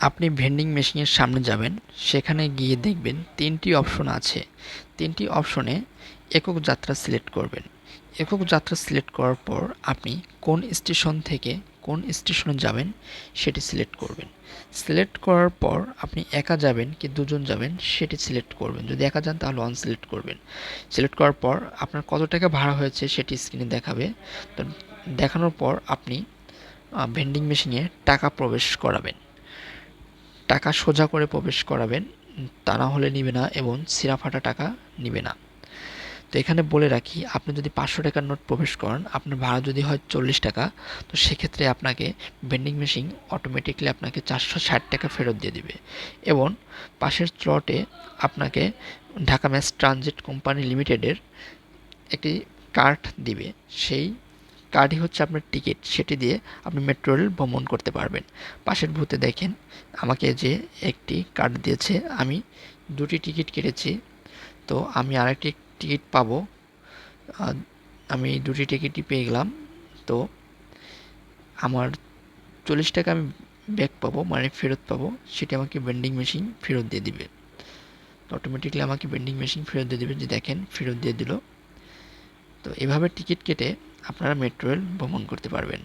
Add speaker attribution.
Speaker 1: আপনি ভেন্ডিং মেশিনের সামনে যাবেন, সেখানে গিয়ে দেখবেন 3টি অপশন আছে। 3টি অপশনে একক যাত্রা সিলেক্ট করবেন। একক যাত্রা সিলেক্ট করার পর আপনি কোন স্টেশন থেকে কোন স্টেশনে যাবেন সেটি সিলেক্ট করবেন। সিলেক্ট করার পর আপনি একা যাবেন কি দুজন যাবেন সেটি সিলেক্ট করবেন। যদি একা যান তাহলে অন সিলেক্ট করবেন। সিলেক্ট করার পর আপনার কত টাকা ভাড়া হয়েছে সেটি স্ক্রিনে দেখাবে। তো দেখানোর পর আপনি ভেন্ডিং মেশিনে টাকা প্রবেশ করাবেন। টাকা সোজা করে প্রবেশ করাবেন, তা না হলে নিবে না এবং ছিঁড়া ফাটা টাকা নিবে না। তো এখানে বলে রাখি, আপনি যদি 500 টাকার নোট প্রবেশ করান, আপনার ভাড়া যদি হয় 40 টাকা, তো সেক্ষেত্রে আপনাকে ভেন্ডিং মেশিন অটোমেটিকলি আপনাকে 460 টাকা ফেরত দিয়ে দিবে এবং পাশের স্লটে আপনাকে ঢাকা ম্যাস ট্রানজিট কোম্পানি লিমিটেডের একটি কার্ড দিবে। সেই কার্ডই হচ্ছে আপনার টিকিট, সেটি দিয়ে আপনি মেট্রো রেল ভ্রমণ করতে পারবেন। পাশের বুথে দেখেন আমাকে যে একটি কার্ড দিয়েছে, আমি 2টি টিকিট কেটেছি, তো আমি আরেকটি টিকিট পাবো। আমি 2টি টিকিটই পেয়ে গেলাম। তো আমার 40 টাকা আমি ব্যাক পাবো, মানে ফেরত পাবো, সেটি আমাকে ভেন্ডিং মেশিন ফেরত দিয়ে দিবে। তো অটোমেটিকলি আমাকে ভেন্ডিং মেশিন ফেরত দিয়ে দিবে, যে দেখেন ফেরত দিয়ে দিল। তো এভাবে টিকিট কেটে আপনারা মেট্রো রেল ভ্রমণ করতে পারবেন।